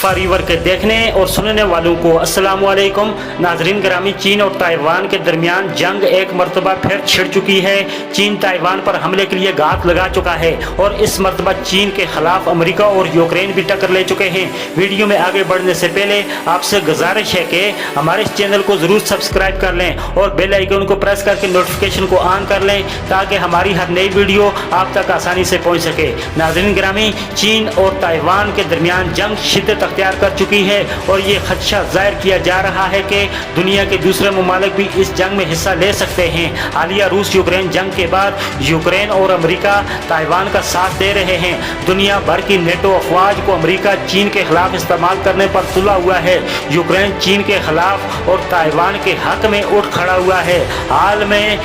शिफा river के देखने और सुनने वालों को अस्सलाम वालेकुम। नाजरीन ग्रामी, चीन और ताइवान के दरमियान जंग एक मरतबा फिर छिड़ चुकी है। चीन ताइवान पर हमले के लिए घात लगा चुका है और इस मरतबा चीन के खिलाफ अमेरिका और यूक्रेन भी टक्कर ले चुके हैं। वीडियो में आगे बढ़ने से पहले आपसे गुजारिश है कि हमारे इस चैनल को ज़रूर सब्सक्राइब कर लें और बेल आइकन को प्रेस करके नोटिफिकेशन को ऑन कर लें ताकि हमारी हर नई वीडियो आप तक आसानी से पहुँच सके। नाजरीन ग्रामी, चीन और ताइवान के दरमियान जंग शिद्दत अख्तियार कर चुकी है और ये खदशा जाहिर किया जा रहा है कि दुनिया के दूसरे ममालिक भी इस जंग में हिस्सा ले सकते हैं। हालिया रूस यूक्रेन जंग के बाद यूक्रेन और अमेरिका ताइवान का साथ दे रहे हैं। दुनिया भर की नेटो अफवाज को अमेरिका चीन के खिलाफ इस्तेमाल करने पर तुला हुआ है। यूक्रेन चीन के खिलाफ और ताइवान के हक में उठ खड़ा हुआ है। हाल में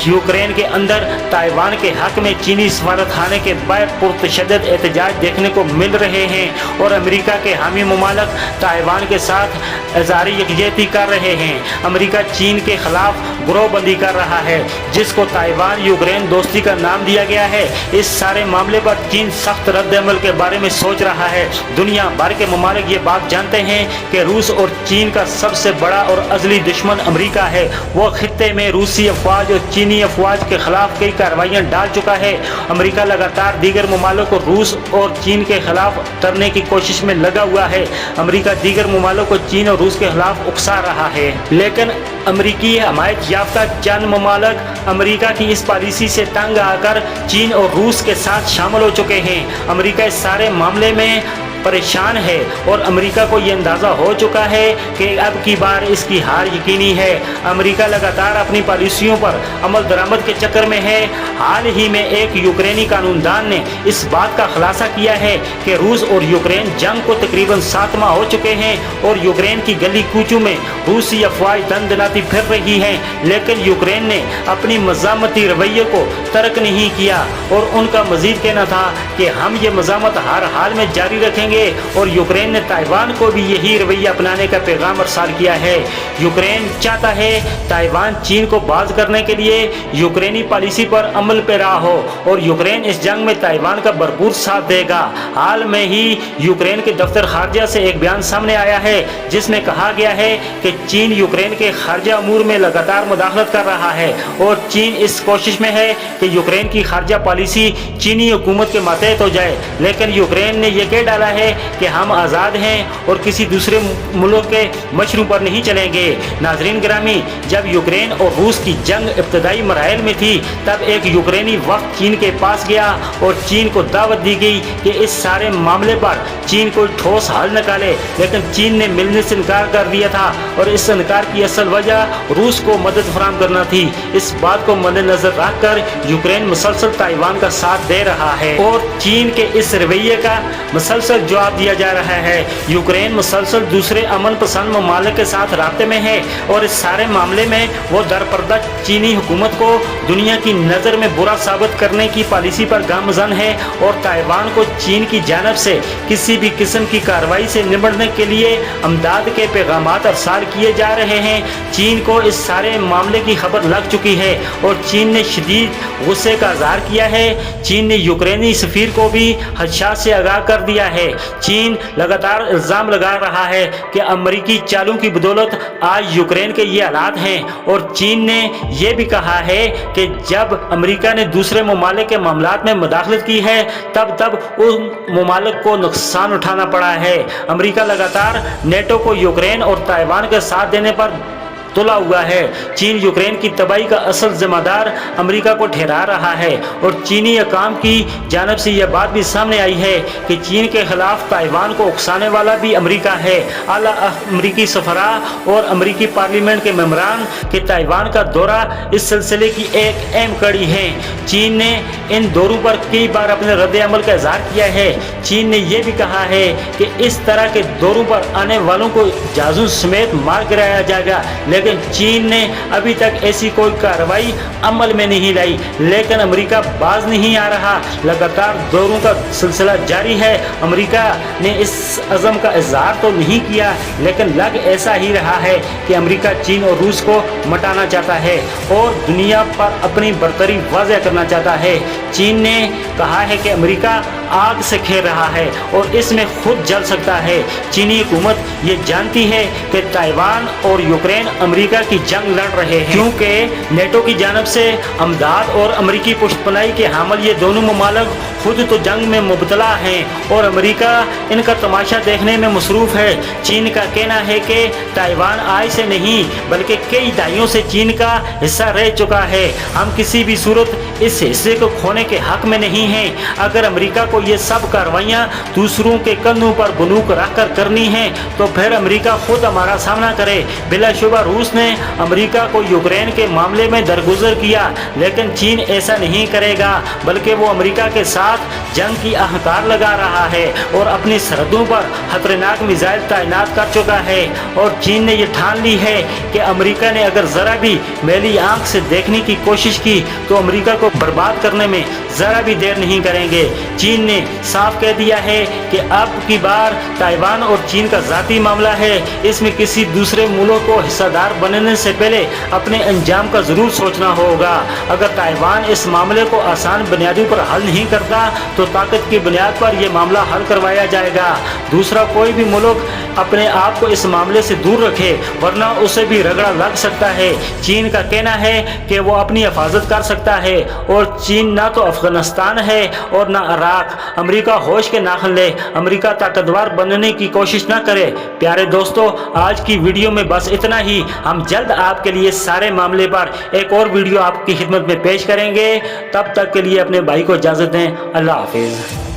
यूक्रेन के अंदर ताइवान के हक में चीनी सफारतखाने के बाहर पुरतशद्दद एहतजाज देखने को मिल रहे हैं और अमेरिका के हामी ममालिक ताइवान के साथ इज़हारी यकजहती कर रहे हैं। अमेरिका चीन के खिलाफ गिरोहबंदी कर रहा है जिसको ताइवान यूक्रेन दोस्ती का नाम दिया गया है। इस सारे मामले पर चीन सख्त रद्द-ए-अमल के बारे में सोच रहा है। दुनिया भर के ममालिक ये बात जानते हैं कि रूस और चीन का सबसे बड़ा और अज़ली दुश्मन अमेरिका है। वो खित्ते में रूसी अफवाज और चीनी अफवाज के खिलाफ कई कार्रवाइयाँ डाल चुका है। अमेरिका लगातार दीगर ममालिक को रूस और चीन के खिलाफ करने की कोशिश में लगा हुआ है। अमेरिका दीगर ममालिक को चीन और रूस के खिलाफ उकसा रहा है, लेकिन अमेरिकी हमायत याफ्ता चंद ममालिक अमेरिका की इस पॉलिसी से तंग आकर चीन और रूस के साथ शामिल हो चुके हैं। अमेरिका इस सारे मामले में परेशान है और अमेरिका को ये अंदाज़ा हो चुका है कि अब की बार इसकी हार यकीनी है। अमेरिका लगातार अपनी पॉलिसियों पर अमल दरामद के चक्कर में है। हाल ही में एक यूक्रेनी कानूनदान ने इस बात का खुलासा किया है कि रूस और यूक्रेन जंग को तकरीबन 7 माह हो चुके हैं और यूक्रेन की गली कूचों में रूसी अफवाज दंदनाती फिर रही हैं, लेकिन यूक्रेन ने अपनी मज़ामती रवैये को तर्क नहीं किया और उनका मजीद कहना था कि हम ये मज़ामत हर हाल में जारी रखेंगे और यूक्रेन ने ताइवान को भी यही रवैया अपनाने का पैगाम अरसाल किया है। यूक्रेन चाहता है ताइवान चीन को बाज करने के लिए यूक्रेनी पॉलिसी पर अमल पैरा हो और यूक्रेन इस जंग में ताइवान का भरपूर साथ देगा। हाल में ही यूक्रेन के दफ्तर खारजा से एक बयान सामने आया है जिसमें कहा गया है कि चीन यूक्रेन के खारजा अमूर में लगातार मुदाखलत कर रहा है और चीन इस कोशिश में है कि यूक्रेन की खारजा पॉलिसी चीनी हुकूमत के मातहत हो जाए, लेकिन यूक्रेन ने यह कह डाला है कि हम आज़ाद हैं और किसी दूसरे मुल्क के मशरू पर नहीं चलेंगे। नाजरीन ग्रामी, जब यूक्रेन और रूस की जंग इब्तदाई मराहल में थी तब एक यूक्रेनी वक्त चीन के पास गया और चीन को दावत दी गई कि इस सारे मामले पर चीन कोई ठोस हल निकाले, लेकिन चीन ने मिलने से इनकार कर दिया था और इस इनकार की असल वजह रूस को मदद फराहम करना थी। इस बात को मद्देनजर रखकर यूक्रेन मुसलसल ताइवान का साथ दे रहा है और चीन के इस रवैये का मुसलसल जवाब दिया जा रहा है। यूक्रेन मुसलसल दूसरे अमन पसंद ममालिक के साथ राब्ते में है और इस सारे मामले में वो दरपर्दा चीनी हुकूमत को दुनिया की नज़र में बुरा साबित करने की पॉलिसी पर गामजन है और ताइवान को चीन की जानब से किसी भी किस्म की कार्रवाई से निपटने के लिए अमदाद के पैगामात अरसाल किए जा रहे हैं। चीन को इस सारे मामले की खबर लग चुकी है और चीन ने शदीद गुस्से का इज़हार किया है। चीन ने यूक्रेनी सफीर को भी खदशात से आगाह कर दिया है। चीन लगातार इल्ज़ाम लगा रहा है कि अमेरिकी चालों की बदौलत आज यूक्रेन के ये हालात हैं और चीन ने यह भी कहा है कि जब अमेरिका ने दूसरे ममालिक के मामलात में मुदाखलत की है तब उन ममालिक को नुकसान उठाना पड़ा है। अमेरिका लगातार नेटो को यूक्रेन और ताइवान के साथ देने पर तुला हुआ है। चीन यूक्रेन की तबाही का असल जिम्मेदार अमेरिका को ठहरा रहा है और चीनी हकाम की जानब से यह बात भी सामने आई है कि चीन के खिलाफ ताइवान को उकसाने वाला भी अमेरिका है। आला अमेरिकी सफरा और अमेरिकी पार्लियामेंट के मेंबरान के ताइवान का दौरा इस सिलसिले की एक अहम कड़ी है। चीन ने इन दौरों पर कई बार अपने रद्द-ए-अमल का इज़हार किया है। चीन ने यह भी कहा है कि इस तरह के दौरों पर आने वालों को जासूस समेत मार गिराया जाएगा, लेकिन चीन ने अभी तक ऐसी कोई कार्रवाई अमल में नहीं लाई। लेकिन अमेरिका बाज नहीं आ रहा, लगातार दौरों का सिलसिला जारी है। अमेरिका ने इस अज़म का इज़हार तो नहीं किया, लेकिन लग ऐसा ही रहा है कि अमेरिका चीन और रूस को मटाना चाहता है और दुनिया पर अपनी बरतरी वाज़ह करना चाहता है। चीन ने कहा है कि अमेरिका आग से खेल रहा है और इसमें खुद जल सकता है। चीनी हुकूमत ये जानती है कि ताइवान और यूक्रेन अमेरिका की जंग लड़ रहे हैं, क्योंकि नेटो की जानब से अमदाद और अमेरिकी पुष्टपनाही के हामिल ये दोनों ममालिक खुद तो जंग में मुबतला हैं और अमेरिका इनका तमाशा देखने में मसरूफ़ है। चीन का कहना है कि ताइवान आज से नहीं बल्कि कई दहाइयों से चीन का हिस्सा रह चुका है। हम किसी भी सूरत इस हिस्से को खोने के हक में नहीं हैं। अगर अमेरिका को ये सब कार्रवाइयाँ दूसरों के कंधों पर बंदूक रख कर करनी है तो फिर अमेरिका खुद हमारा सामना करे। बिलाशुबा रूस ने अमेरिका को यूक्रेन के मामले में दरगुजर किया, लेकिन चीन ऐसा नहीं करेगा, बल्कि वो अमेरिका के साथ जंग की आहकार लगा रहा है और अपनी सरहदों पर खतरनाक मिसाइल तैनात कर चुका है। और चीन ने यह ठान ली है कि अमेरिका ने अगर ज़रा भी मैली आंख से देखने की कोशिश की तो अमेरिका को बर्बाद करने में ज़रा भी देर नहीं करेंगे। चीन ने साफ कह दिया है कि अब की बार ताइवान और चीन का ज़ाती मामला है, इसमें किसी दूसरे मुल्क को हिस्सेदार बनने से पहले अपने अंजाम का ज़रूर सोचना होगा। अगर ताइवान इस मामले को आसान बुनियादों पर हल नहीं करता तो ताकत की बुनियाद पर यह मामला हल करवाया जाएगा। दूसरा कोई भी मुल्क अपने आप को इस मामले से दूर रखे, वरना उसे भी रगड़ा लग सकता है। चीन का कहना है कि वो अपनी हिफाजत कर सकता है और चीन ना तो अफगानिस्तान है और ना इराक। अमेरिका होश के नाखन ले, अमेरिका ताकतवर बनने की कोशिश ना करे। प्यारे दोस्तों, आज की वीडियो में बस इतना ही। हम जल्द आपके लिए सारे मामले पर एक और वीडियो आपकी खिदमत में पेश करेंगे। तब तक के लिए अपने भाई को इजाज़त दें। अल्लाह हाफिज़।